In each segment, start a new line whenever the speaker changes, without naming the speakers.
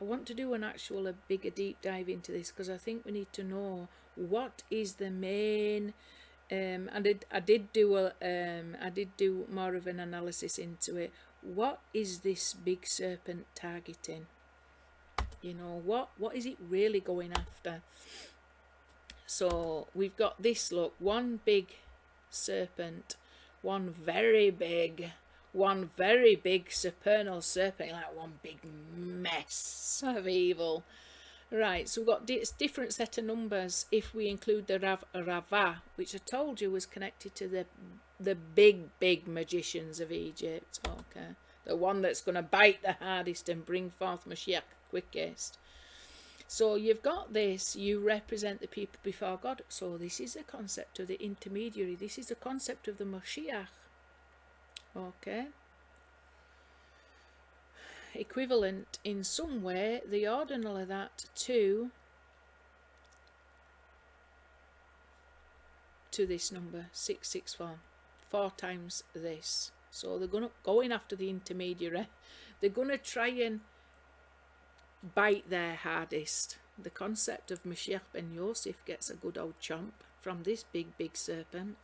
I want to do a bigger deep dive into this, because I think we need to know what is the main. I did do more of an analysis into it. What is this big serpent targeting? You know, what is it really going after? So we've got this, look, one big serpent, one very big supernal serpent, like one big mess of evil. Right, so we've got different set of numbers if we include the Erev Ravrava, which I told you was connected to the big magicians of Egypt. Okay, the one that's going to bite the hardest and bring forth Mashiach quickest. So you've got this, you represent the people before God. So this is the concept of the intermediary. This is the concept of the Mashiach. Okay. Equivalent in some way, the ordinal of that to this number 664, 4 times this. So they're going after the intermediary. They're gonna try and bite their hardest. The concept of Mashiach ben Yosef gets a good old chomp from this big serpent.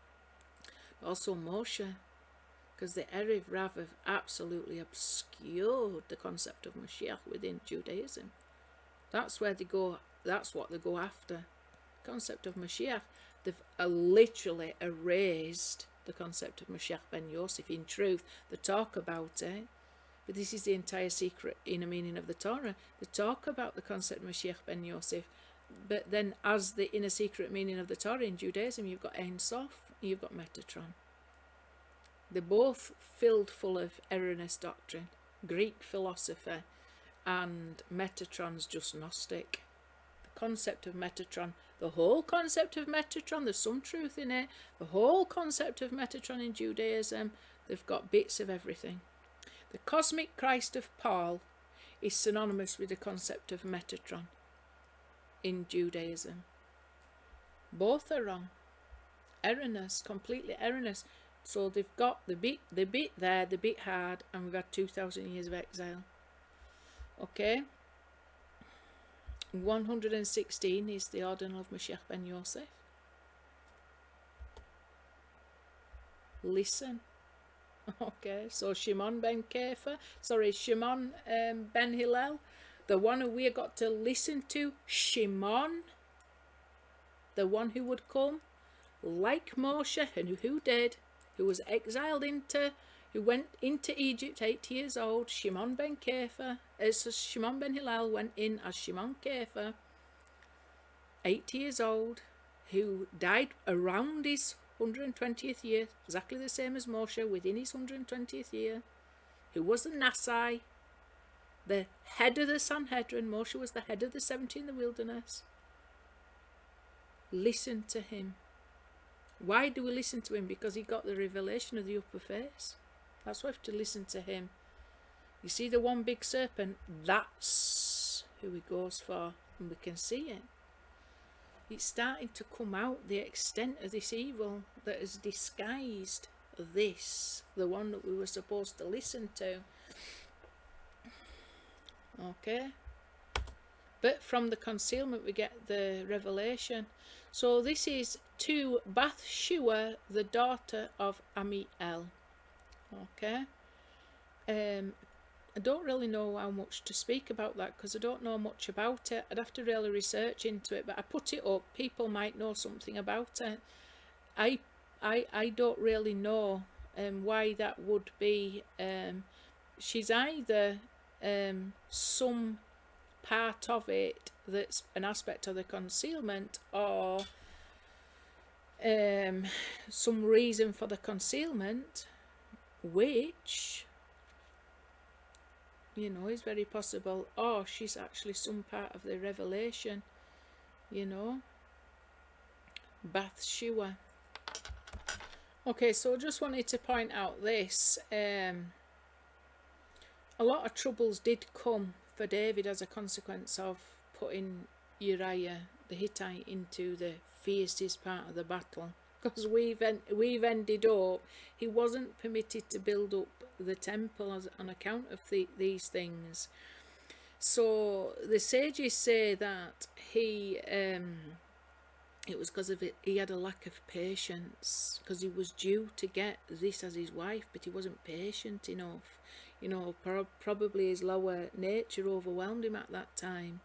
Also Moshe, because the Erev Ravrava have absolutely obscured the concept of Mashiach within Judaism. That's where they go. That's what they go after. The concept of Mashiach. They've literally erased the concept of Mashiach ben Yosef. In truth, they talk about it, but this is the entire secret inner meaning of the Torah. They talk about the concept of Mashiach ben Yosef, but then as the inner secret meaning of the Torah in Judaism, you've got Ein Sof, you've got Metatron. They're both filled full of erroneous doctrine, Greek philosophy, and Metatron's just Gnostic. The concept of Metatron, the whole concept of Metatron, there's some truth in it. The whole concept of Metatron in Judaism, they've got bits of everything. The cosmic Christ of Paul is synonymous with the concept of Metatron in Judaism. Both are wrong. Erroneous, completely erroneous. So they've got the bit there, the bit hard, and we've had 2,000 years of exile. Okay. 116 is the ordinal of Mashiach ben Yosef. Listen. Okay, so Shimon ben Hillel, the one who we got to listen to, Shimon, the one who would come, like Moshe, and who did, who was exiled who went into Egypt 8 years old. Shimon ben Hillel went in as Shimon Kefa, 8 years old, who died around his 120th year, exactly the same as Moshe, within his 120th year, who was the Nasai, the head of the Sanhedrin. Moshe was the head of the 70 in the wilderness. Listen to him. Why do we listen to him? Because he got the revelation of the upper face. That's why we have to listen to him. You see the one big serpent? That's who he goes for, and we can see it. It's starting to come out, the extent of this evil that has disguised this, the one that we were supposed to listen to. Okay? But from the concealment we get the revelation. So this is to Bathsheba, the daughter of Amiel. Okay? I don't really know how much to speak about that, because I don't know much about it. I'd have to really research into it, but I put it up. People might know something about it. I don't really know why that would be. She's either some part of it that's an aspect of the concealment, or some reason for the concealment, which, you know, is very possible, or she's actually some part of the revelation, you know. Bathsheba. Okay, so I just wanted to point out this. A lot of troubles did come for David as a consequence of putting Uriah the Hittite into the fiercest part of the battle, because we've ended up, he wasn't permitted to build up the temple on account of these things. So the sages say that it was because of it, he had a lack of patience, because he was due to get this as his wife, but he wasn't patient enough. Probably his lower nature overwhelmed him at that time.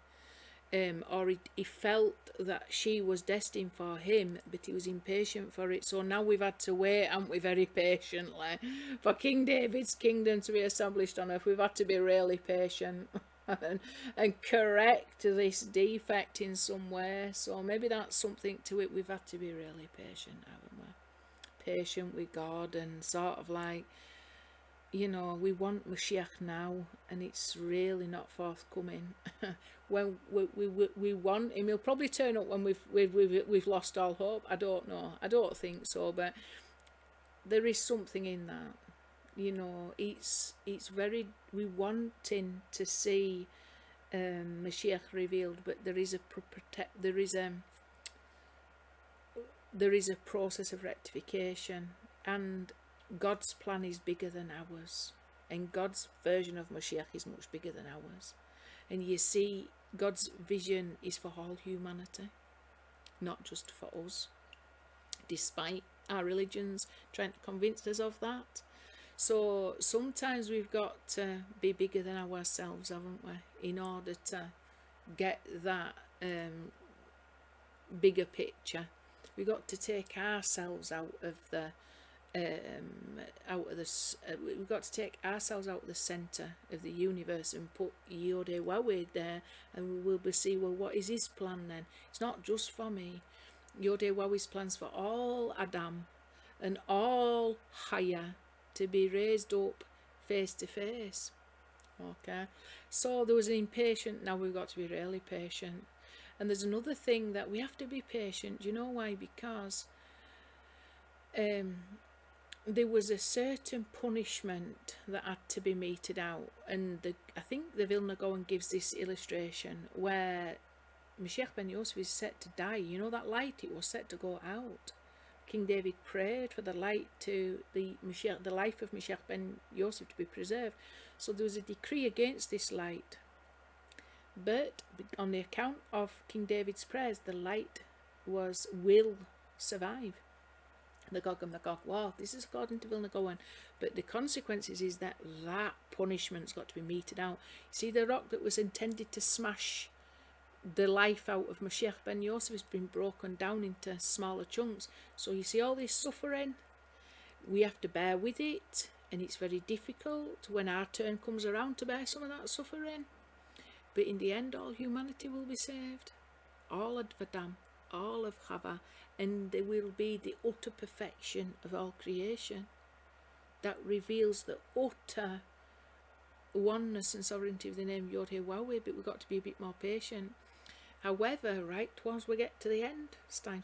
Or he felt that she was destined for him, but he was impatient for it. So now we've had to wait, haven't we, very patiently, for King David's kingdom to be established on earth. We've had to be really patient and correct this defect in some way. So maybe that's something to it. We've had to be really patient, haven't we? Patient with God, and sort of like, we want Mashiach now, and it's really not forthcoming. When we want him, he'll probably turn up when we've lost all hope. I don't know. I don't think so, but there is something in that. It's very, we wanting to see Mashiach revealed, but there is a process of rectification, and God's plan is bigger than ours, and God's version of Mashiach is much bigger than ours. And you see, God's vision is for all humanity, not just for us, despite our religions trying to convince us of that. So sometimes we've got to be bigger than ourselves, haven't we, in order to get that bigger picture. We've got to take ourselves out of the we've got to take ourselves out of the centre of the universe and put Yodewaweh there, and we'll see, well, what is his plan then? It's not just for me. Yodewaweh's plans for all Adam and all Chaya to be raised up face to face. Okay, so there was an impatient, now we've got to be really patient. And there's another thing, that we have to be patient. Do you know why? Because there was a certain punishment that had to be meted out, and I think the Vilna Gaon gives this illustration where Mashiach ben Yosef is set to die. That light, it was set to go out. King David prayed for the light to the life of Mashiach ben Yosef to be preserved. So there was a decree against this light, but on the account of King David's prayers, the light will survive the Gog and Magog war. This is according to Vilna Gaon, but the consequences is that punishment's got to be meted out. See, the rock that was intended to smash the life out of Mashiach ben Yosef has been broken down into smaller chunks. So you see all this suffering, we have to bear with it, and it's very difficult when our turn comes around to bear some of that suffering. But in the end, all humanity will be saved, all of Adam, all of Chava, and there will be the utter perfection of all creation that reveals the utter oneness and sovereignty of the name Yod-Heh-Wah-Weh. But we've got to be a bit more patient. However, right once we get to the end, it's time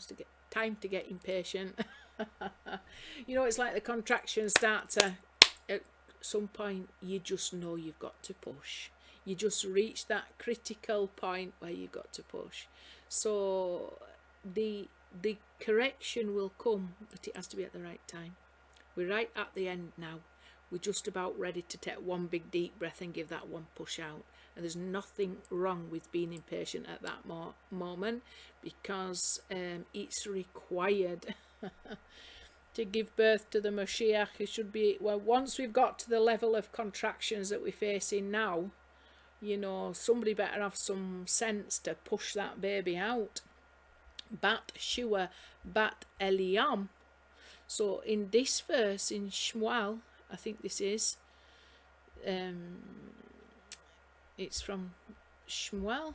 to get impatient. It's like the contractions start to, at some point, you just know you've got to push. You just reach that critical point where you've got to push. So the correction will come, but it has to be at the right time. We're right at the end now. We're just about ready to take one big deep breath and give that one push out. And there's nothing wrong with being impatient at that moment, because it's required to give birth to the Mashiach. It should be, well, once we've got to the level of contractions that we're facing now, somebody better have some sense to push that baby out. Bat Shua, Bat Eliam. So in this verse in Shmuel, I think this is, it's from Shmuel,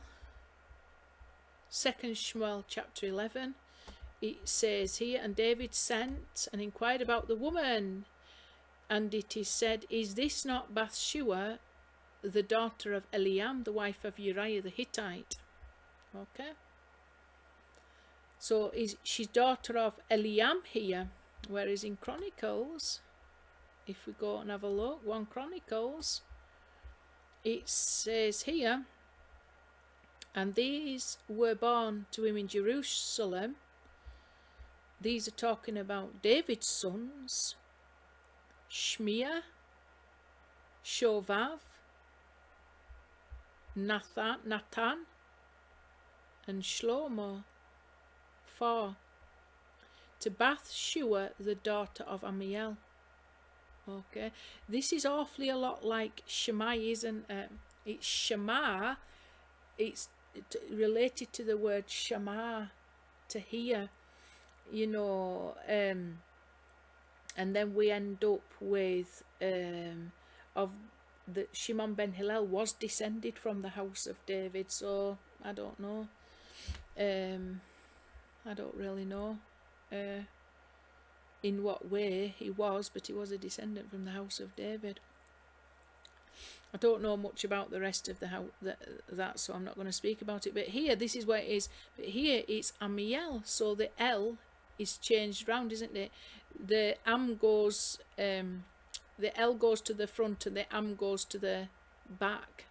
2nd Shmuel chapter 11. It says here, and David sent and inquired about the woman, and it is said, is this not Bathsheba, the daughter of Eliam, the wife of Uriah the Hittite? Okay. So she's daughter of Eliam here, whereas in Chronicles, if we go and have a look, 1 Chronicles, it says here, and these were born to him in Jerusalem. These are talking about David's sons, Shmiah, Shovav, Nathan and Shlomo. 4. To Bathshua, the daughter of Amiel. Okay, this is awfully a lot like Shema, isn't it? It's Shema, it's related to the word Shema, to hear, you know, and then we end up with of the Shimon ben Hillel was descended from the house of David, so I don't know. I don't really know in what way he was, but he was a descendant from the house of David. I don't know much about the rest of the house, that, so I'm not going to speak about it. But here, this is where it is. But here it's Amiel, so the L is changed round, isn't it? The Am goes, the L goes to the front and the Am goes to the back.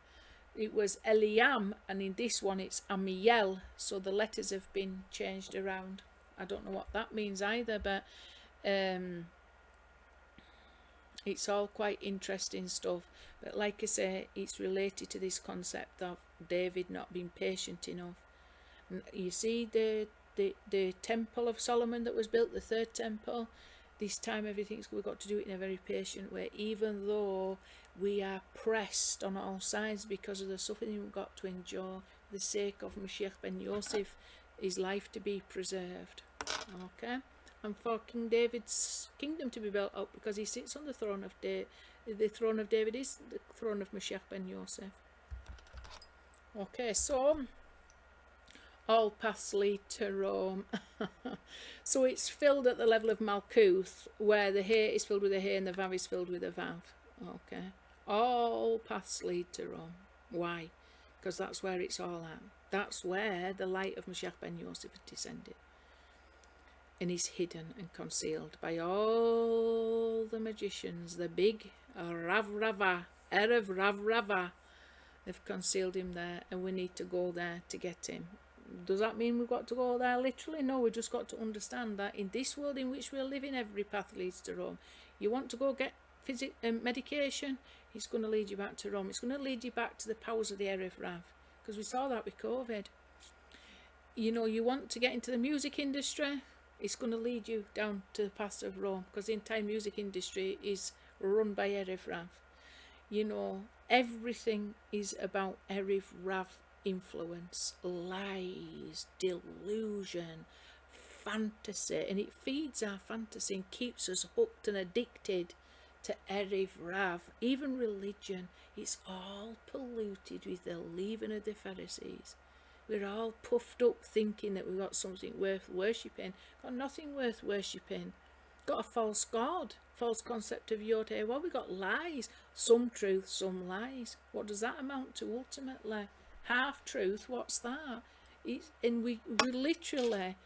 It was Eliam, and in this one it's Amiel, so the letters have been changed around. I don't know what that means either, but it's all quite interesting stuff. But like I say, it's related to this concept of David not being patient enough. You see the temple of Solomon that was built, the third temple, this time we've got to do it in a very patient way, even though we are pressed on all sides because of the suffering we've got to endure for the sake of Mashiach ben Yosef, his life to be preserved. Okay, and for King David's kingdom to be built up, because he sits on the throne of David. The throne of David is the throne of Mashiach ben Yosef. Okay, so all paths lead to Rome. So it's filled at the level of Malkuth, where the He is filled with a He and the Vav is filled with a Vav. Okay, all paths lead to Rome. Why? Because that's where it's all at. That's where the light of Mashiach ben Yosef has descended, and is hidden and concealed by all the magicians. The big Ravrava, Erev Ravrava, they've concealed him there, and we need to go there to get him. Does that mean we've got to go there literally? No, we've just got to understand that in this world in which we're living, every path leads to Rome. You want to go get medication, it's going to lead you back to Rome. It's going to lead you back to the powers of the Erev Rav, because we saw that with COVID. You know, you want to get into the music industry, it's going to lead you down to the paths of Rome, because the entire music industry is run by Erev Rav. You know, everything is about Erev Rav influence, lies, delusion, fantasy, and it feeds our fantasy and keeps us hooked and addicted to Erev Rav. Even religion, it's all polluted with the leaven of the Pharisees. We're all puffed up thinking that we've got something worth worshipping. Got nothing worth worshipping. Got a false god, false concept of Yod He. Well, we got lies, some truth, some lies. What does that amount to ultimately? Half truth. What's that? And we literally,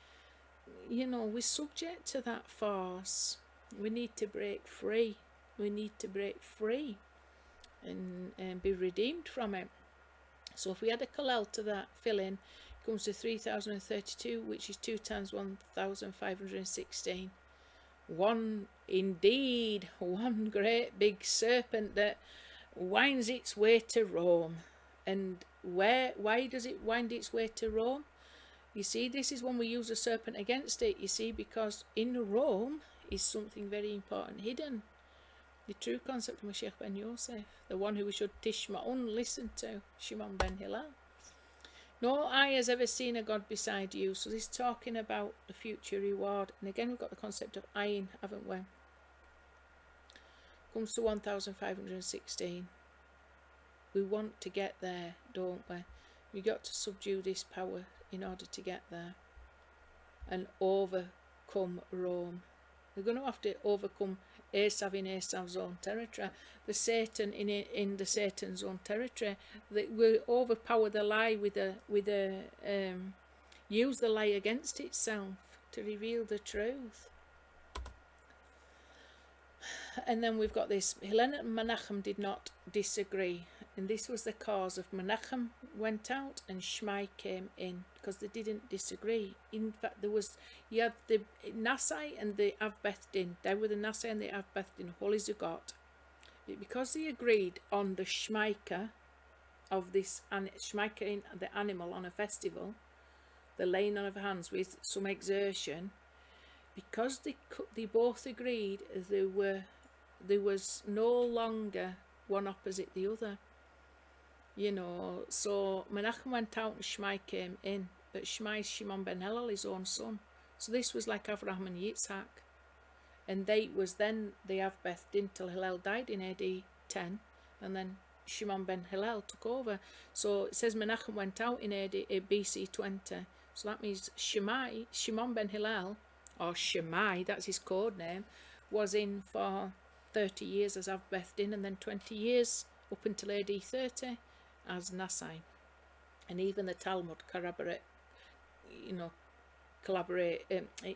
you know, we're subject to that farce. We need to break free. We need to break free and be redeemed from it. So if we add a Kalel to that fill-in, it comes to 3032, which is 2 times 1516. One great big serpent that winds its way to Rome. And why does it wind its way to Rome? You see, this is when we use a serpent against it, you see, because in Rome is something very important hidden. The true concept of Mashiach ben Yosef, the one who we should tishma'un, listen to, Shimon ben Hillel. No eye has ever seen a God beside you. So this is talking about the future reward. And again, we've got the concept of attain, haven't we? Comes to 1516. We want to get there, don't we? We got to subdue this power in order to get there and overcome Rome. We're going to have to overcome Esav in Esav's own territory, the Satan in the Satan's own territory. That will overpower the lie use the lie against itself to reveal the truth. And then we've got this. Hillel and Menachem did not disagree, and this was the cause of Menachem went out and Shmai came in, because they didn't disagree. In fact, you have the Nasai and the Avbethdin. They were the Nasai and the Avbethdin, holy Zugot. Because they agreed on the Shmaika, of this shmiking the animal on a festival, the laying on of hands with some exertion, because they both agreed there was no longer one opposite the other. So Menachem went out and Shmai came in, but Shmai is Shimon ben Hillel, his own son. So this was like Avraham and Yitzhak. And they have bethed in till Hillel died in AD 10, and then Shimon ben Hillel took over. So it says Menachem went out in BC 20. So that means Shimon ben Hillel, or Shemai, that's his code name, was in for 30 years as I've bethed in, and then 20 years up until AD 30 as Nasai. And even the Talmud collaborate.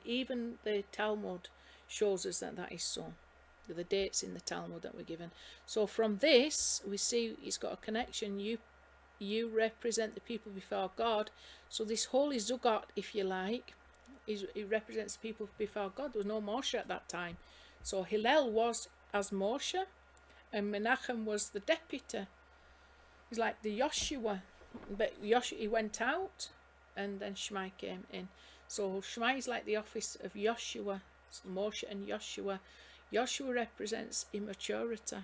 Even the Talmud shows us that is so. The dates in the Talmud that were given. So from this we see it's got a connection. You represent the people before God. So this holy Zugot, if you like, it represents the people before God. There was no Moshe at that time. So Hillel was as Moshe, and Menachem was the deputy. He's like the Yoshua, but he went out, and then Shmai came in. So Shmai is like the office of Yoshua. So Moshe and Yoshua. Yoshua represents immaturity.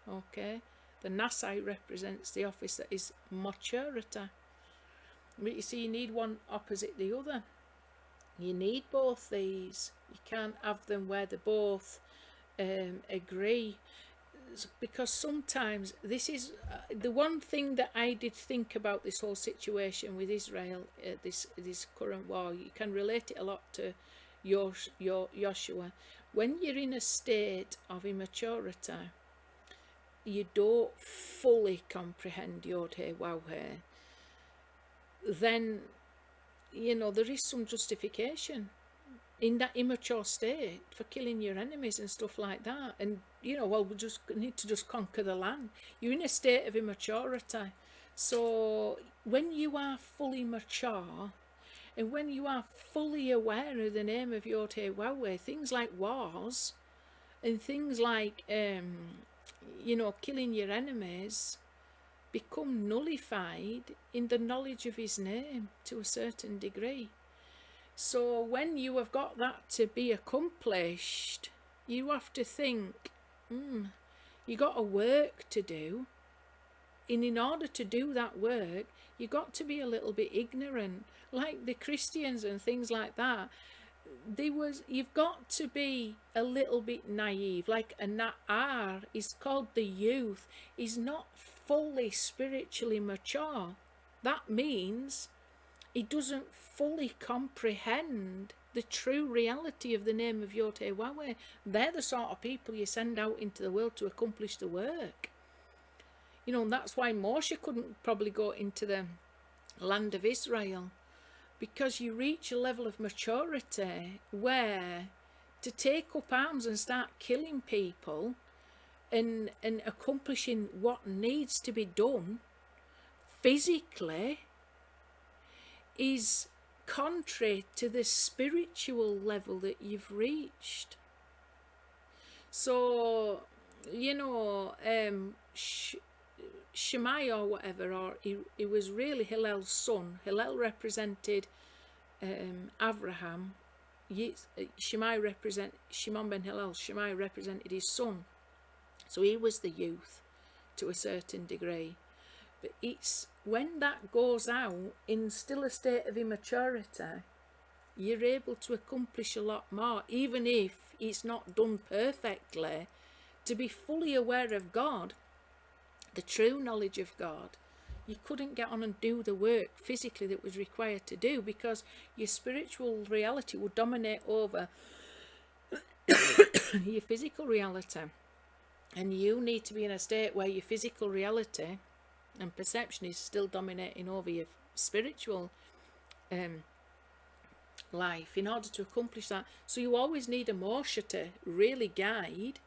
Okay, the Nasai represents the office that is maturity. But you see, you need one opposite the other. You need both these. You can't have them where they both agree, because sometimes this is the one thing that I did think about this whole situation with Israel, this current war. You can relate it a lot to Joshua. When you're in a state of immaturity, you don't fully comprehend Yod He Waw He, then there is some justification in that immature state for killing your enemies and stuff like that. And we just need to just conquer the land. You're in a state of immaturity. So when you are fully mature, and when you are fully aware of the name of Yod He Waw He, things like wars and things like killing your enemies become nullified in the knowledge of his name to a certain degree. So when you have got that to be accomplished, you have to think, you got a work to do. And in order to do that work, you got to be a little bit ignorant, like the Christians and things like that. You've got to be a little bit naive, like a na'ar is called the youth, is not fully spiritually mature. That means he doesn't fully comprehend the true reality of the name of Yod He Waw He. They're the sort of people you send out into the world to accomplish the work. And that's why Moshe couldn't probably go into the land of Israel, because you reach a level of maturity where to take up arms and start killing people and accomplishing what needs to be done physically is contrary to the spiritual level that you've reached. So Shemai or whatever, or he was really Hillel's son. Hillel represented Avraham. Shimon ben Hillel. Shemai represented his son. So he was the youth to a certain degree. But it's when that goes out in still a state of immaturity, you're able to accomplish a lot more, even if it's not done perfectly. To be fully aware of God, the true knowledge of God, you couldn't get on and do the work physically that was required to do, because your spiritual reality would dominate over your physical reality. And you need to be in a state where your physical reality and perception is still dominating over your spiritual life in order to accomplish that. So you always need a Moshe to really guide,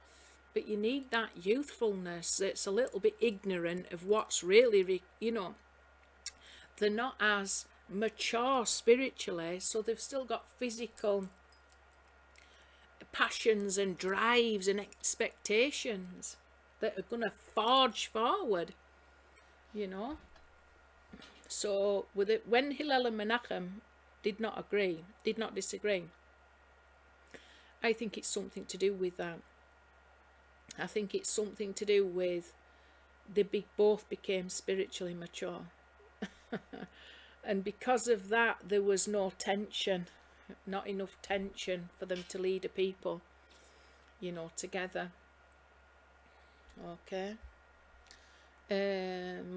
but you need that youthfulness that's a little bit ignorant of what's really, they're not as mature spiritually, so they've still got physical passions and drives and expectations that are going to forge forward. you know. So with it, when Hillel and Menachem did not disagree, I think it's something to do with that. I think it's something to do with both became spiritually mature. And because of that, there was no tension, not enough tension for them to lead a people, you know, together. Okay.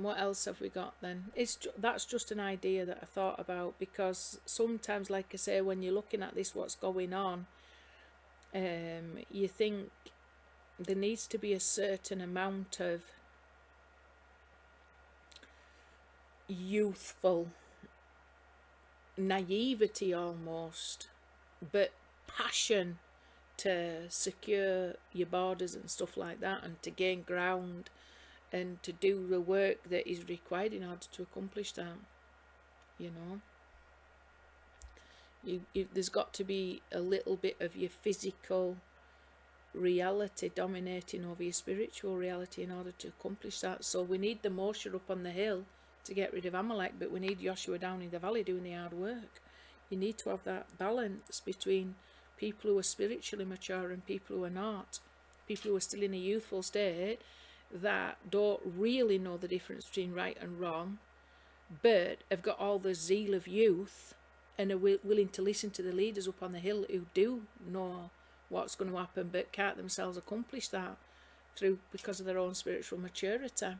What else have we got then? That's just an idea that I thought about, because sometimes, like I say, when you're looking at this, what's going on, you think there needs to be a certain amount of youthful naivety almost, but passion to secure your borders and stuff like that, and to gain ground and to do the work that is required in order to accomplish that, you know. There's got to be a little bit of your physical reality dominating over your spiritual reality in order to accomplish that. So we need the Moshe up on the hill to get rid of Amalek, but we need Joshua down in the valley doing the hard work. You need to have that balance between people who are spiritually mature and people who are not. People who are still in a youthful state that don't really know the difference between right and wrong, but have got all the zeal of youth and are willing to listen to the leaders up on the hill who do know what's going to happen, but can't themselves accomplish that because of their own spiritual maturity.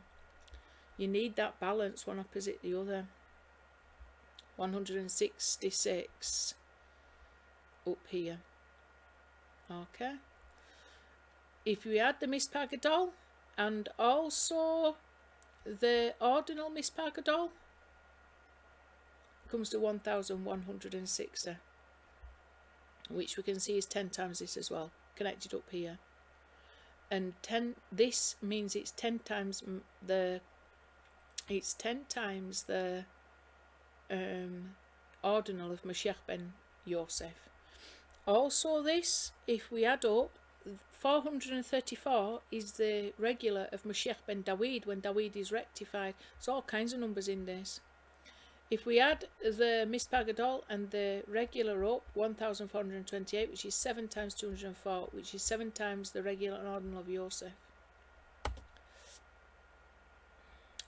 You need that balance, one opposite the other. 166 up here. Okay. If we add the Mispagadol and also the ordinal Mispagadol, comes to 1160, which we can see is 10 times this as well, connected up here. And 10, this means it's 10 times the ordinal of Mashiach ben Yosef. Also this, if we add up, 434 is the regular of Mashiach ben Dawid when Dawid is rectified. There's all kinds of numbers in this. If we add the Mispagadol and the regular up, 1428, which is 7 times 204, which is 7 times the regular and ordinal of Yosef.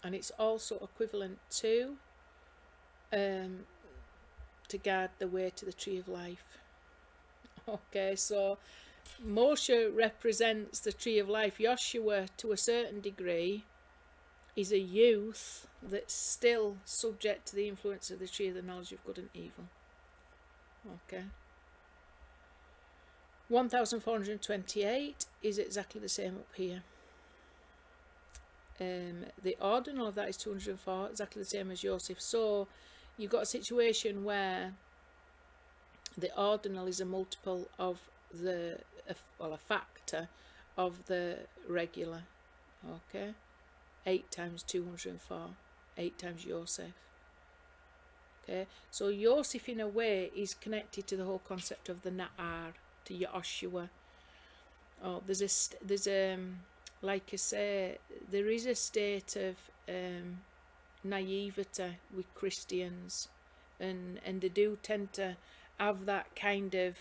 And it's also equivalent to guard the way to the tree of life. Okay, so Moshe represents the tree of life. Joshua, to a certain degree, is a youth that's still subject to the influence of the tree of the knowledge of good and evil. Okay. 1428 is exactly the same up here. The ordinal of that is 204, exactly the same as Yosef. So you've got a situation where the ordinal is a multiple of a factor of the regular. Okay. 8 times 204, 8 times Yosef. Okay, so Yosef in a way is connected to the whole concept of the Na'ar, to Joshua. Oh, there's like I say, there is a state of naivety with Christians, and they do tend to have that kind of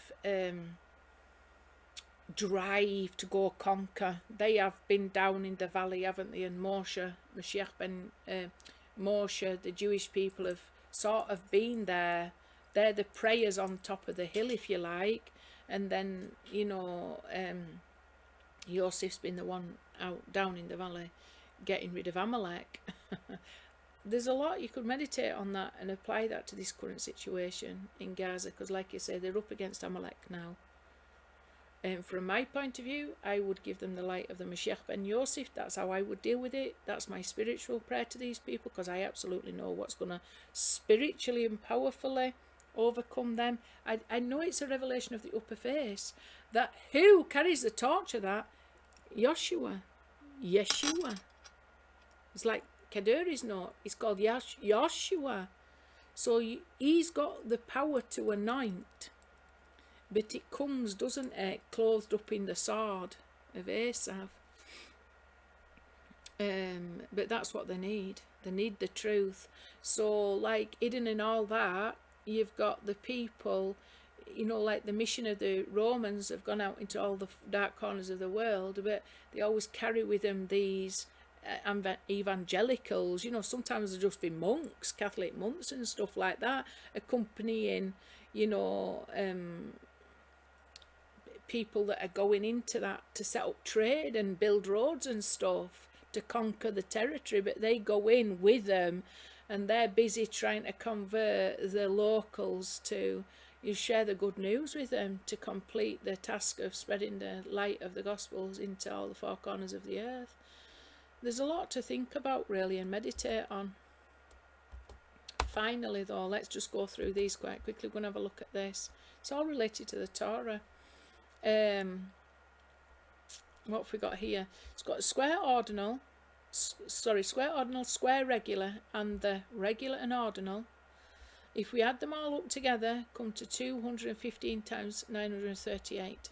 drive to go conquer. They have been down in the valley, haven't they? And Moshe, the Jewish people have sort of been there. They're the prayers on top of the hill, if you like. And then, you know, Yosef's been the one out down in the valley getting rid of Amalek. There's a lot you could meditate on that and apply that to this current situation in Gaza, because like you say, they're up against Amalek now. And from my point of view, I would give them the light of the Mashiach ben Yosef. That's how I would deal with it. That's my spiritual prayer to these people, because I absolutely know what's going to spiritually and powerfully overcome them. I know it's a revelation of the upper face. That who carries the torch of that? Yeshua. It's like Kaduri's note. It's called Yeshua. So he's got the power to anoint. But it comes, doesn't it, clothed up in the sword of Esav. But that's what they need. They need the truth. So like hidden in all that, you've got the people, you know, like the mission of the Romans have gone out into all the dark corners of the world, but they always carry with them these evangelicals, you know, sometimes they'll just be monks, Catholic monks and stuff like that, accompanying, you know, people that are going into that to set up trade and build roads and stuff to conquer the territory, but they go in with them and they're busy trying to convert the locals to, you share the good news with them to complete the task of spreading the light of the Gospels into all the four corners of the earth. There's a lot to think about really and meditate on. Finally though, let's just go through these quite quickly. We're going to have a look at this. It's all related to the Torah. What have we got here? It's got a square ordinal, square regular, and the regular and ordinal. If we add them all up together, come to 215 times 938.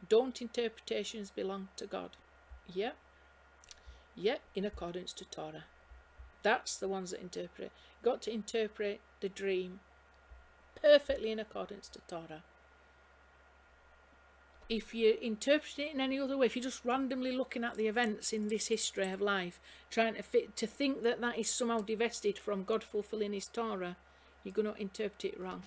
Don't interpretations belong to God? Yep, in accordance to Torah. That's the ones that interpret. You've got to interpret the dream perfectly in accordance to Torah. If you interpret it in any other way, if you're just randomly looking at the events in this history of life, trying to think that that is somehow divested from God fulfilling his Torah, you're going to interpret it wrong.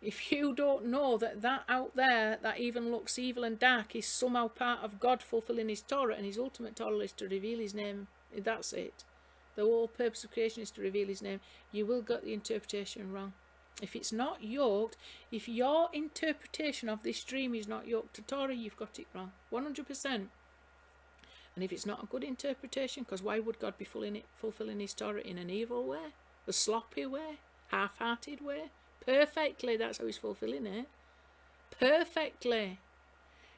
If you don't know that that out there, that even looks evil and dark, is somehow part of God fulfilling his Torah, and his ultimate Torah is to reveal his name, that's it. The whole purpose of creation is to reveal his name. You will get the interpretation wrong. If it's not yoked, if your interpretation of this dream is not yoked to Torah, you've got it wrong, 100%. And if it's not a good interpretation, because why would God be fulfilling his Torah in an evil way, a sloppy way, half-hearted way? Perfectly, that's how he's fulfilling it. Perfectly.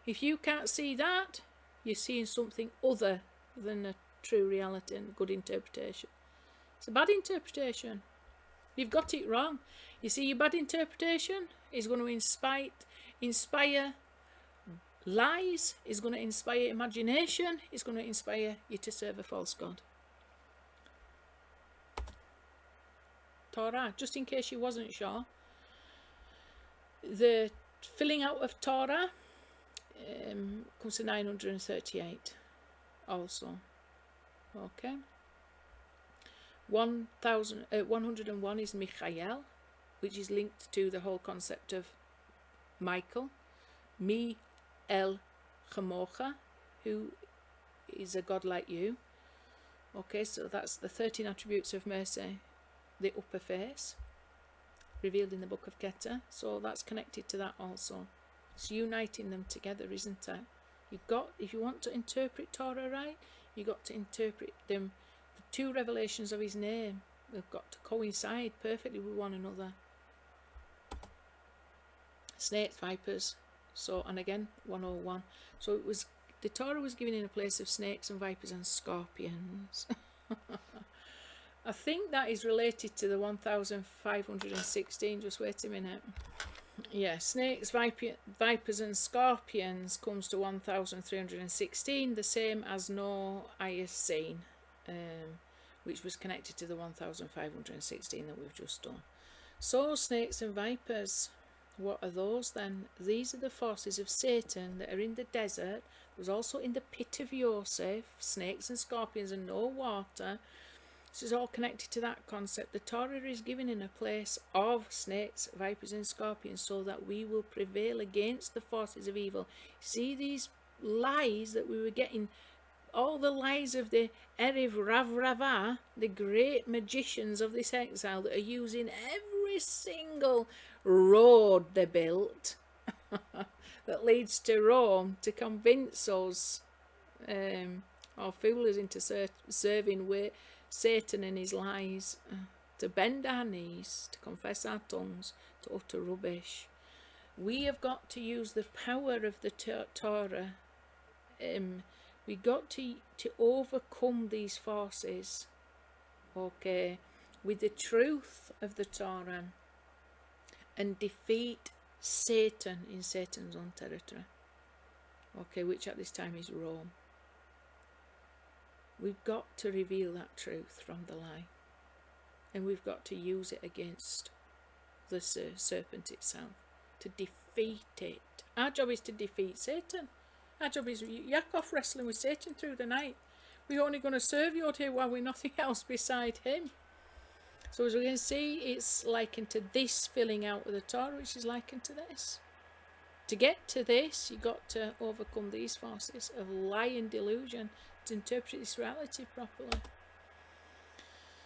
If you can't see that, you're seeing something other than a true reality and good interpretation. It's a bad interpretation. You've got it wrong. You see, your bad interpretation is going to inspire lies, is going to inspire imagination, is going to inspire you to serve a false god. Torah, just in case you wasn't sure, the filling out of Torah comes to 938 also. Okay. 101 is Michael, which is linked to the whole concept of Michael. Mi el Chamocha, who is a god like you. Okay, so that's the 13 attributes of mercy, the upper face, revealed in the book of Keter. So that's connected to that also. It's uniting them together, isn't it? If you want to interpret Torah right, you've got to interpret them. The two revelations of his name, they've got to coincide perfectly with one another. Snakes, vipers, so, and again 101. So it was, the Torah was given in a place of snakes and vipers and scorpions. I think that is related to the 1516. Just wait a minute. Yeah, snakes, vipers and scorpions comes to 1316, the same as no eye has seen, which was connected to the 1516 that we've just done. So snakes and vipers, what are those then? These are the forces of Satan that are in the desert. There's also in the pit of Yosef, snakes and scorpions and no water. This is all connected to that concept. The Torah is given in a place of snakes, vipers and scorpions so that we will prevail against the forces of evil. See these lies that we were getting, all the lies of the Erev Ravrava, the great magicians of this exile that are using every single road they built that leads to Rome to convince us or fool us into serving Satan and his lies, to bend our knees, to confess our tongues, to utter rubbish. We have got to use the power of the Torah. We got to overcome these forces, okay, with the truth of the Torah and defeat Satan in Satan's own territory, okay, which at this time is Rome. We've got to reveal that truth from the lie. And we've got to use it against the serpent itself, to defeat it. Our job is to defeat Satan. Our job is Yaakov wrestling with Satan through the night. We're only going to serve Yod-Heh-Wah with nothing else beside him. So as we can see, it's likened to this filling out of the Torah, which is likened to this. To get to this, you've got to overcome these forces of lie and delusion to interpret this reality properly.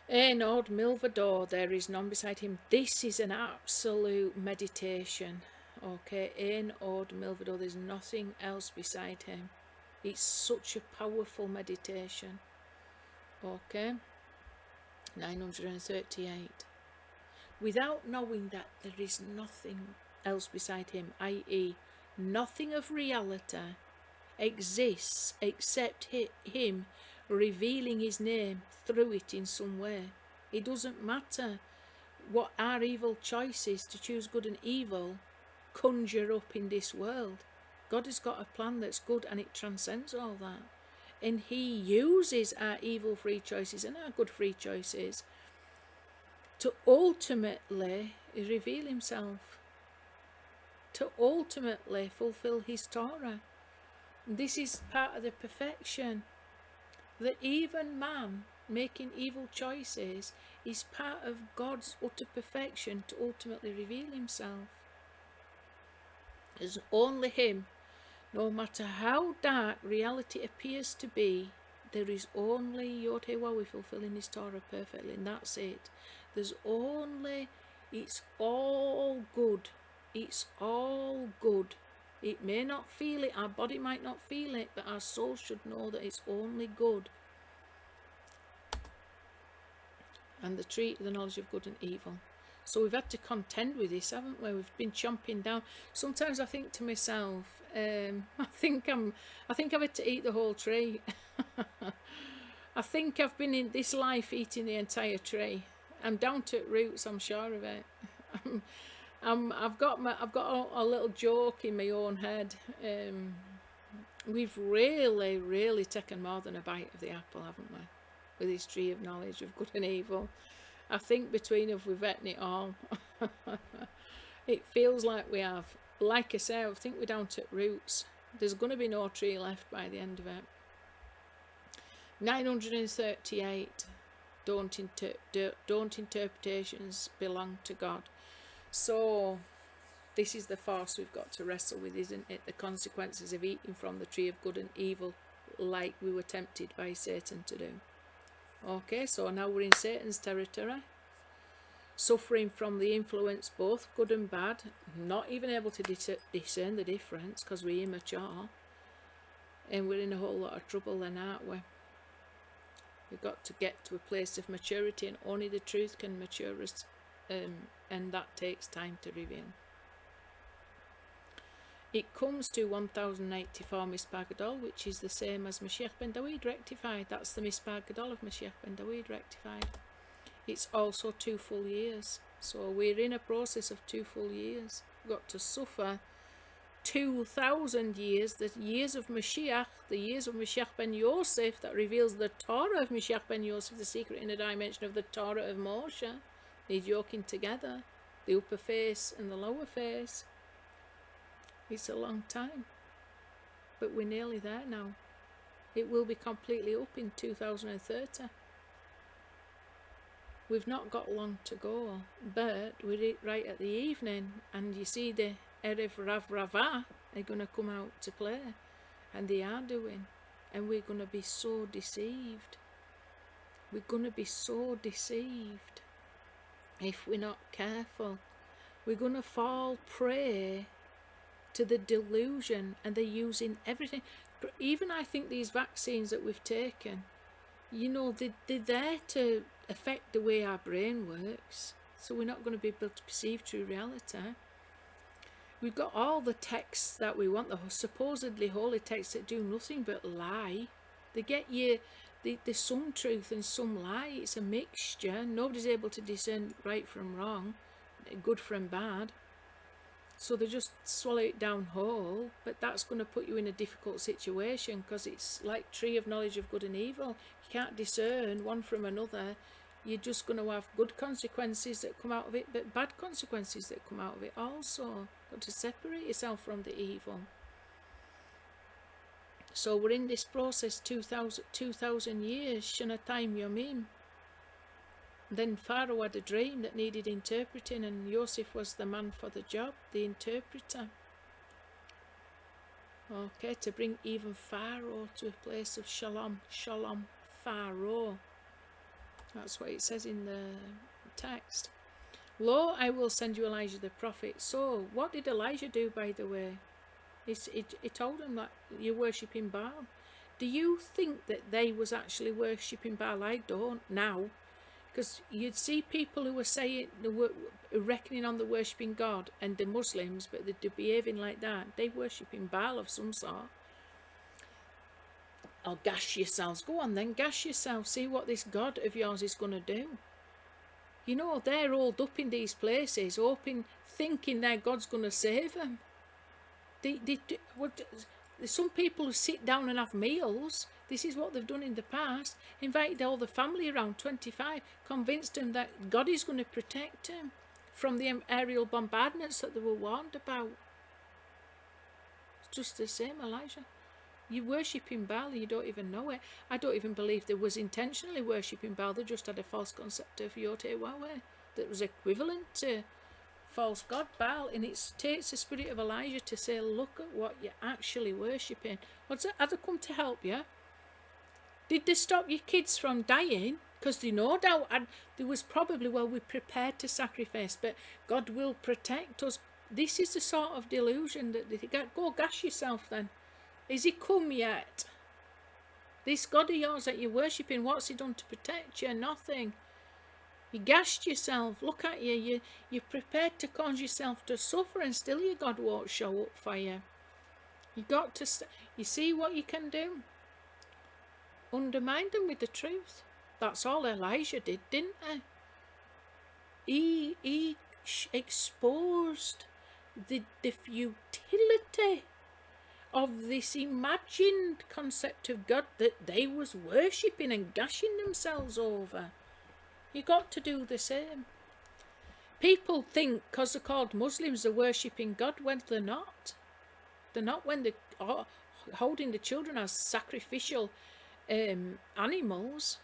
Ein od milvador, there is none beside him. This is an absolute meditation. Okay, Ein od milvador, there's nothing else beside him. It's such a powerful meditation. Okay, 938. Without knowing that there is nothing else beside him, i.e., nothing of reality exists except him revealing his name through it in some way. It doesn't matter what our evil choices to choose good and evil conjure up in this world. God has got a plan that's good and it transcends all that. And he uses our evil free choices and our good free choices to ultimately reveal himself, to ultimately fulfill his Torah. This is part of the perfection, that even man making evil choices is part of God's utter perfection to ultimately reveal himself. There's only him. No matter how dark reality appears to be, there is only Yod-Heh-Wah fulfilling his Torah perfectly, and that's it. There's only, it's all good. It's all good. It may not feel it, our body might not feel it, but our soul should know that it's only good. And the tree of the knowledge of good and evil. So we've had to contend with this, haven't we? We've been chomping down. Sometimes I think to myself, I think I've had to eat the whole tree. I think I've been in this life eating the entire tree. I'm down to roots, I'm sure of it. I've got a little joke in my own head. We've really taken more than a bite of the apple, haven't we? With this tree of knowledge of good and evil. I think between us we've eaten it all. It feels like we have. Like I say, I think we're down to roots. There's going to be no tree left by the end of it. 938. Don't interpretations belong to God. So this is the force we've got to wrestle with, isn't it? The consequences of eating from the tree of good and evil, like we were tempted by Satan to do. Okay, so now we're in Satan's territory, suffering from the influence both good and bad, not even able to discern the difference because we're immature, and we're in a whole lot of trouble then, aren't we? We've got to get to a place of maturity, and only the truth can mature us, and that takes time to reveal. It comes to 1094 Mispar Gadol, which is the same as Mashiach ben Dawid rectified. That's the Mispar Gadol of Mashiach ben Dawid rectified. It's also 2 full years. So we're in a process of 2 full years. We've got to suffer 2,000 years, the years of Mashiach, the years of Mashiach ben Yosef, that reveals the Torah of Mashiach ben Yosef, the secret inner dimension of the Torah of Moshe. These yoking together, the upper face and the lower face. It's a long time, but we're nearly there now. It will be completely up in 2030. We've not got long to go, but we're right at the evening, and you see the Erev Ravrava are going to come out to play, and they are doing, and we're going to be so deceived. We're going to be so deceived if we're not careful. We're going to fall prey to the delusion, and they're using everything. Even I think these vaccines that we've taken, you know, they're there to affect the way our brain works, so we're not going to be able to perceive true reality. We've got all the texts that we want, the supposedly holy texts that do nothing but lie. They get you, there's some truth and some lie. It's a mixture. Nobody's able to discern right from wrong, good from bad. So they just swallow it down whole, but that's going to put you in a difficult situation, because it's like tree of knowledge of good and evil. You can't discern one from another. You're just going to have good consequences that come out of it, but bad consequences that come out of it also. Got to separate yourself from the evil. So we're in this process 2,000 years, Shana time Yomim. Then Pharaoh had a dream that needed interpreting, and Yosef was the man for the job, the interpreter. Okay, to bring even Pharaoh to a place of shalom, shalom, Pharaoh. That's what it says in the text. Lo, I will send you Elijah the prophet. So, what did Elijah do, by the way? He told them that you're worshipping Baal. Do you think that they was actually worshipping Baal? I don't now. Because you'd see people who were saying, they were reckoning on the worshipping God, and the Muslims, but they're behaving like that. They worshipping Baal of some sort. Or gash yourselves. Go on then, gash yourself. See what this God of yours is going to do. You know, they're rolled up in these places, thinking their God's going to save them. Some people who sit down and have meals, this is what they've done in the past, invited all the family around, 25, convinced them that God is going to protect them from the aerial bombardments that they were warned about. It's just the same, Elijah. You're worshipping Baal and you don't even know it. I don't even believe they was intentionally worshipping Baal. They just had a false concept of Yotewahwe that was equivalent to false god Baal, and it takes the spirit of Elijah to say, look at what you're actually worshipping. What's it? Have they come to help you? Did they stop your kids from dying? Because they no doubt, and there was probably, well, we're prepared to sacrifice, but God will protect us. This is the sort of delusion that they get. Go gash yourself then. Is he come yet? This God of yours that you're worshipping, what's he done to protect you? Nothing. You gashed yourself. Look at you. You're prepared to cause yourself to suffer, and still your God won't show up for you. You got to. You see what you can do? Undermine them with the truth. That's all Elijah did, didn't he? He exposed the futility of this imagined concept of God that they was worshipping and gashing themselves over. You got to do the same. People think because they're called Muslims they're worshipping God when they're not. They're not when they're holding the children as sacrificial animals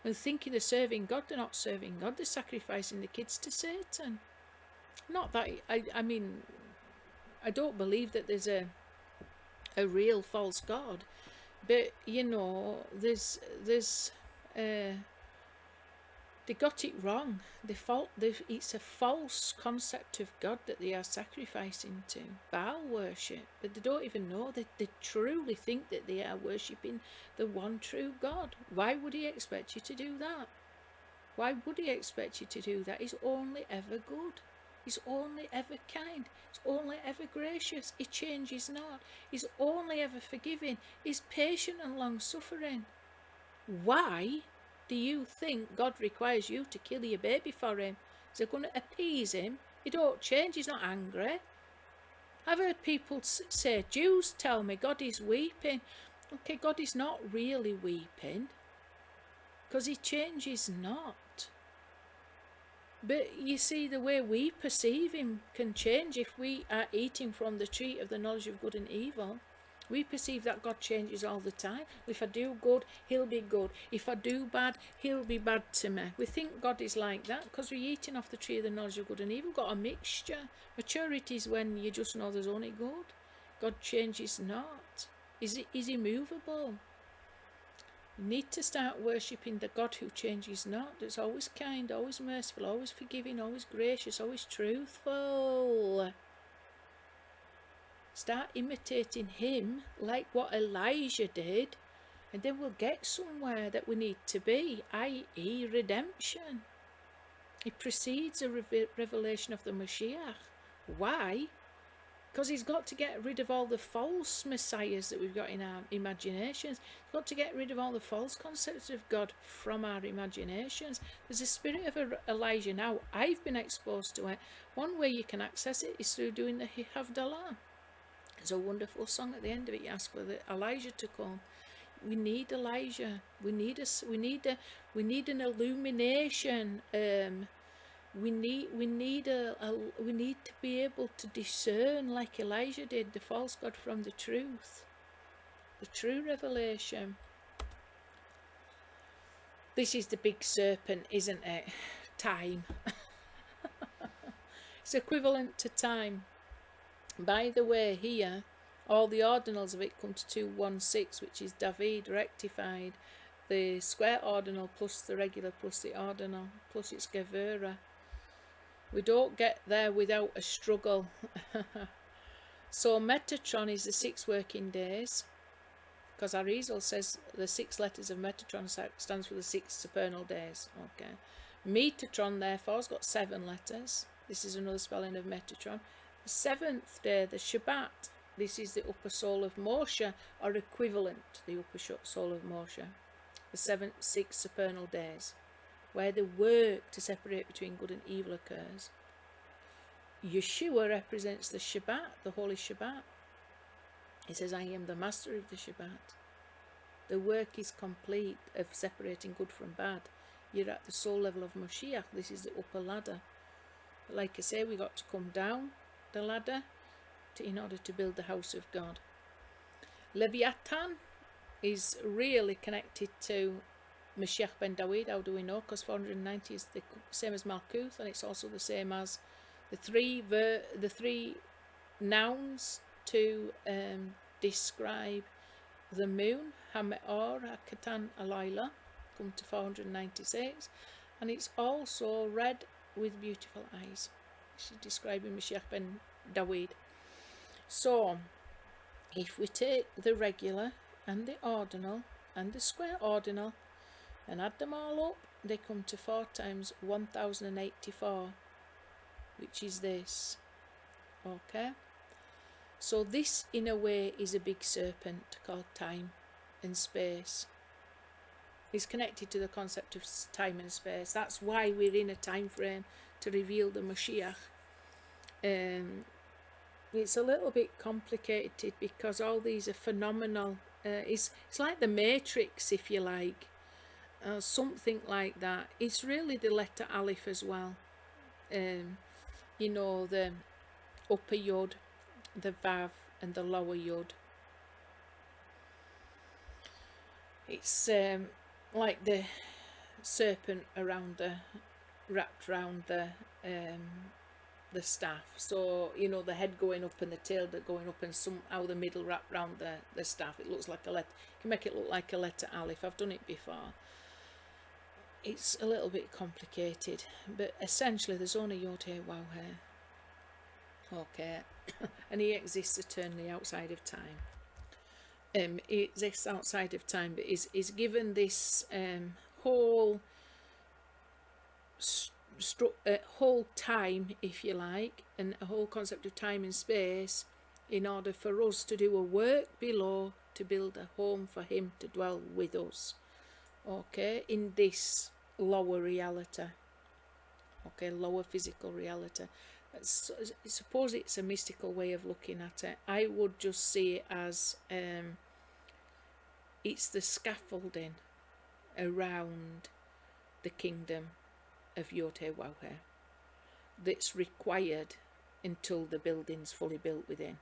and thinking they're serving God. They're not serving God. They're sacrificing the kids to Satan. Not that I mean, I don't believe that there's a real false God, but you know, there's they got it wrong. It's a false concept of God that they are sacrificing to. Baal worship. But they don't even know that they truly think that they are worshipping the one true God. Why would he expect you to do that? Why would he expect you to do that? He's only ever good. He's only ever kind. He's only ever gracious. He changes not. He's only ever forgiving. He's patient and long-suffering. Why do you think God requires you to kill your baby for him? Is it going to appease him? He don't change. He's not angry. I've heard people say, Jews tell me God is weeping. Okay, God is not really weeping because he changes not. But you see, the way we perceive him can change. If we are eating from the tree of the knowledge of good and evil, we perceive that God changes all the time. If I do good, he'll be good. If I do bad, he'll be bad to me. We think God is like that because we're eating off the tree of the knowledge of good and evil. We've got a mixture. Maturity is when you just know there's only good. God changes not. Is immovable. You need to start worshipping the God who changes not, that's always kind, always merciful, always forgiving, always gracious, always truthful. Start imitating him like what Elijah did, and then we'll get somewhere that we need to be, i.e. redemption. It precedes a revelation of the Mashiach. Why? Because he's got to get rid of all the false messiahs that we've got in our imaginations. He's got to get rid of all the false concepts of God from our imaginations. There's a spirit of Elijah now. I've been exposed to it. One way you can access it is through doing the Havdalah. There's a wonderful song at the end of it. You ask for Elijah to come. We need Elijah. We need an illumination. We need to be able to discern, like Elijah did, the false God from the truth, the true revelation. This is the big serpent, isn't it? Time. It's equivalent to time. By the way, here, all the ordinals of it come to 216, which is David rectified. The square ordinal plus the regular plus the ordinal plus its Gevurah. We don't get there without a struggle. So Metatron is the 6 working days, because Arizal says the 6 letters of Metatron stands for the 6 supernal days. Okay. Metatron therefore has got 7 letters. This is another spelling of Metatron. The 7th day, the Shabbat, this is the upper soul of Moshe, or equivalent to the upper soul of Moshe. The 6 supernal days, where the work to separate between good and evil occurs. Yeshua represents the Shabbat, the Holy Shabbat. He says, I am the master of the Shabbat. The work is complete of separating good from bad. You're at the soul level of Moshiach. This is the upper ladder. But like I say, we got to come down the ladder in order to build the house of God. Leviathan is really connected to Mashiach ben Dawid. How do we know? Because 490 is the same as Malkuth, and it's also the same as the three nouns to describe the moon, Hameor, Hakatan, Alayla, come to 496, and it's also red with beautiful eyes. She's describing Mashiach ben Dawid. So, if we take the regular and the ordinal and the square ordinal and add them all up, they come to 4 times 1084, which is this. Okay? So this, in a way, is a big serpent called time and space. It's connected to the concept of time and space. That's why we're in a time frame to reveal the Mashiach. It's a little bit complicated because all these are phenomenal. It's like the Matrix, if you like, something like that. It's really the letter Aleph as well. You know, the upper Yod, the Vav, and the lower Yod. It's like the serpent wrapped around the staff. So, you know, the head going up and the tail going up, and somehow the middle wrapped around the staff. It looks like a letter. You can make it look like a letter Aleph. I've done it before. It's a little bit complicated, but essentially there's only Yod He Waw He. Okay. And he exists eternally outside of time. He exists outside of time, but is given this whole time, if you like, and a whole concept of time and space, in order for us to do a work below to build a home for him to dwell with us. Okay, in this lower reality. Okay, lower physical reality. I suppose it's a mystical way of looking at it. I would just see it as it's the scaffolding around the kingdom of Yod He Waw He that's required until the building's fully built within.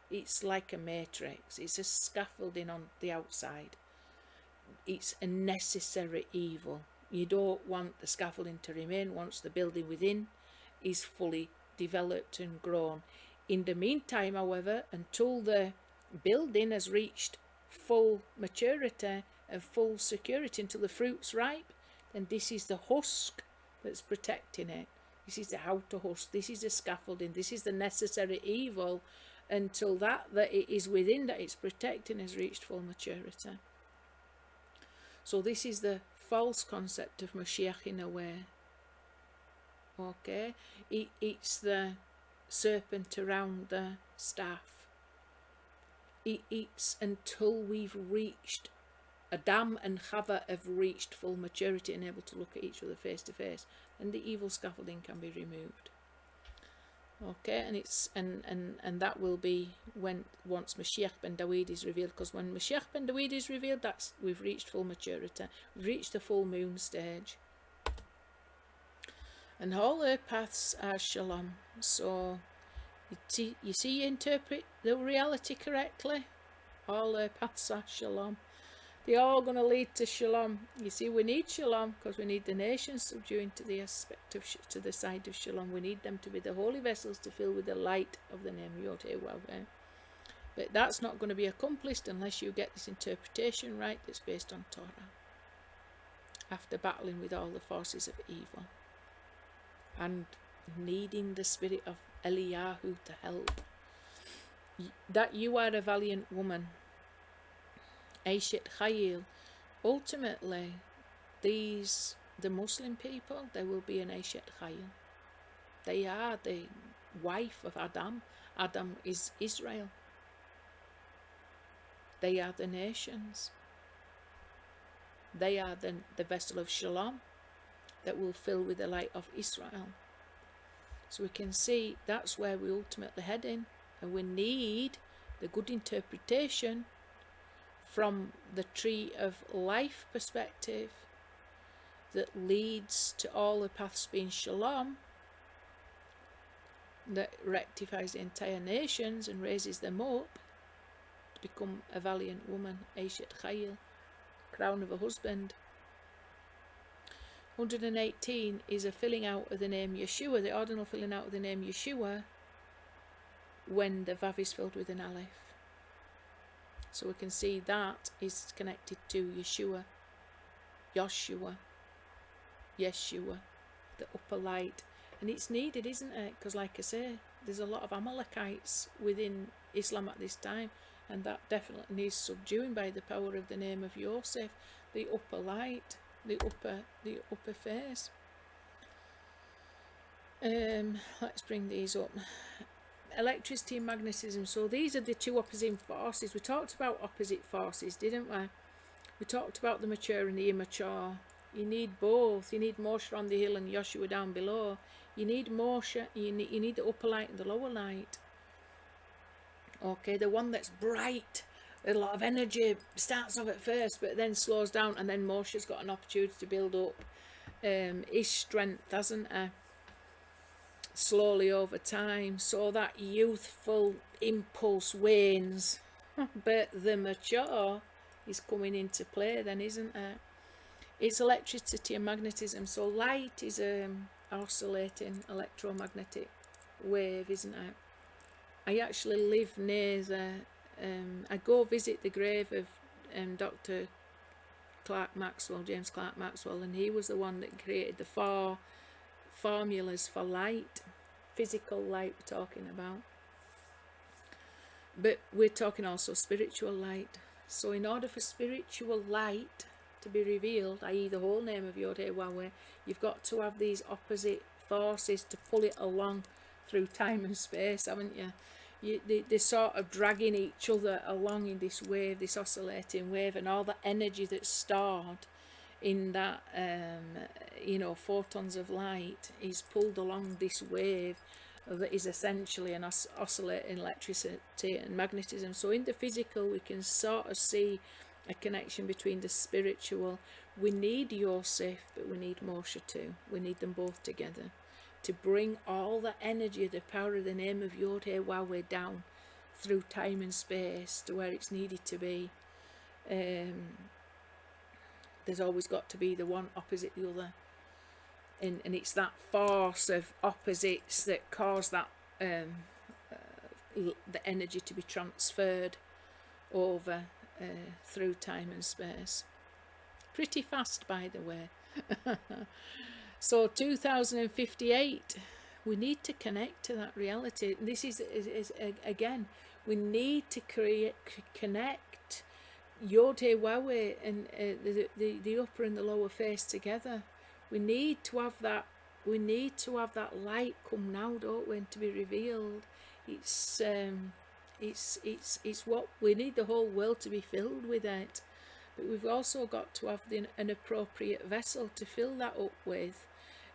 It's like a matrix. It's a scaffolding on the outside. It's a necessary evil. You don't want the scaffolding to remain once the building within is fully developed and grown. In the meantime, however, until the building has reached full maturity and full security, until the fruit's ripe, then this is the husk that's protecting it. This is the outer husk. This is the scaffolding. This is the necessary evil until that it is within, that it's protecting, has reached full maturity. So this is the false concept of Mashiach in a way. Okay, it's the serpent around the staff. It eats until we've reached, Adam and Chava have reached full maturity and able to look at each other face to face, and the evil scaffolding can be removed. Okay, and that will be once Mashiach ben Dawid is revealed, because when Mashiach ben Dawid is revealed, that's we've reached full maturity, we've reached the full moon stage, and all her paths are shalom. So you see, you interpret the reality correctly. All her paths are shalom. They're all going to lead to shalom. You see, we need shalom because we need the nations subduing to the aspect of to the side of shalom. We need them to be the holy vessels to fill with the light of the name Yod-Heh-Wav-Heh. But that's not going to be accomplished unless you get this interpretation right that's based on Torah, after battling with all the forces of evil and needing the spirit of Eliyahu to help. That you are a valiant woman, Aishet Chayil. Ultimately, the Muslim people, they will be an Aishet Chayil. They are the wife of Adam. Adam is Israel. They are the nations. They are the vessel of Shalom that will fill with the light of Israel. So we can see that's where we ultimately head in, and we need the good interpretation from the tree of life perspective that leads to all the paths being shalom, that rectifies the entire nations and raises them up to become a valiant woman, Aishet Chayil, crown of a husband. 118 is a filling out of the name Yeshua, the ordinal filling out of the name Yeshua, when the Vav is filled with an Aleph. So we can see that is connected to Yeshua, Yeshua, the upper light. And it's needed, isn't it? Because like I say, there's a lot of Amalekites within Islam at this time, and that definitely needs subduing by the power of the name of Yosef, the upper light, the upper face. Let's bring these up. Electricity and magnetism. So these are the two opposing forces. We talked about opposite forces, didn't we? We talked about the mature and the immature. You need both. You need Moshe on the hill and Joshua down below. You need Moshe. You need the upper light and the lower light. Okay, the one that's bright, a lot of energy, starts off at first, but then slows down, and then Moshe's got an opportunity to build up his strength, hasn't he? Slowly over time, so that youthful impulse wanes, but the mature is coming into play then, isn't it? It's electricity and magnetism. So light is oscillating electromagnetic wave, isn't it? I actually live near I go visit the grave of Dr. James Clerk Maxwell, and he was the one that created the 4 formulas for light, physical light we're talking about, but we're talking also spiritual light. So in order for spiritual light to be revealed, i.e. the whole name of Yod-Heh-Wav-Heh, you've got to have these opposite forces to pull it along through time and space, haven't you? They're sort of dragging each other along in this wave, this oscillating wave, and all the energy that's stored in that photons of light is pulled along this wave that is essentially an oscillating electricity and magnetism. So in the physical we can sort of see a connection between the spiritual. We need Yosef, but we need Moshe too. We need them both together to bring all the energy, the power of the name of Yod-Heh-Wav-Heh down through time and space to where it's needed to be. There's always got to be the one opposite the other, and it's that force of opposites that cause that the energy to be transferred over through time and space. Pretty fast, by the way. So 2058, we need to connect to that reality. This is again, we need to connect Yod-Heh-Wav-Heh and the upper and the lower face together. We need to have that we need to have that light come now, don't we, and to be revealed. It's what we need, the whole world to be filled with it. But we've also got to have an appropriate vessel to fill that up with,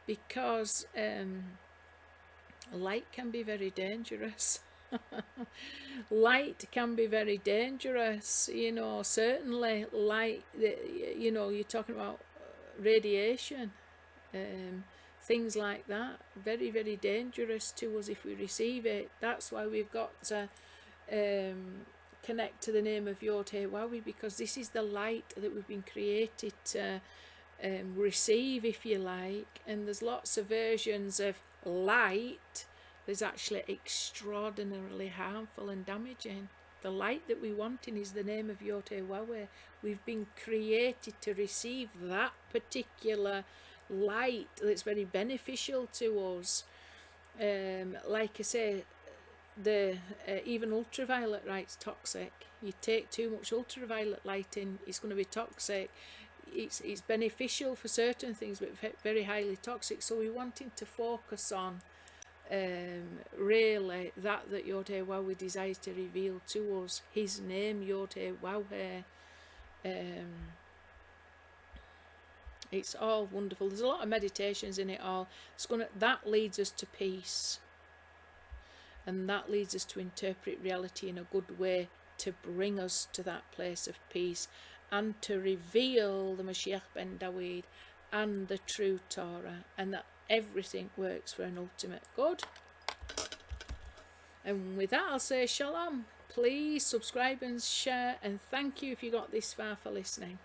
because light can be very dangerous. Light can be very dangerous, you know. Certainly light, you know, you're talking about radiation, things like that, very, very dangerous to us if we receive it. That's why we've got to connect to the name of Yod-Heh-Wawi, because this is the light that we've been created to receive, if you like. And there's lots of versions of light that's actually extraordinarily harmful and damaging. The light that we want in is the name of Yod-Heh-Wawi. We've been created to receive that particular light that's very beneficial to us. Like I say, the even ultraviolet light's toxic. You take too much ultraviolet light in, it's going to be toxic. It's beneficial for certain things, but very highly toxic. So we're wanting to focus on really that Yod-Heh-Wawi desires to reveal to us, his name Yod-Heh-Wawi. It's all wonderful. There's a lot of meditations in it all. That leads us to peace, and that leads us to interpret reality in a good way, to bring us to that place of peace, and to reveal the Mashiach ben David and the true Torah, and that everything works for an ultimate good. And with that, I'll say shalom. Please subscribe and share, and thank you if you got this far for listening.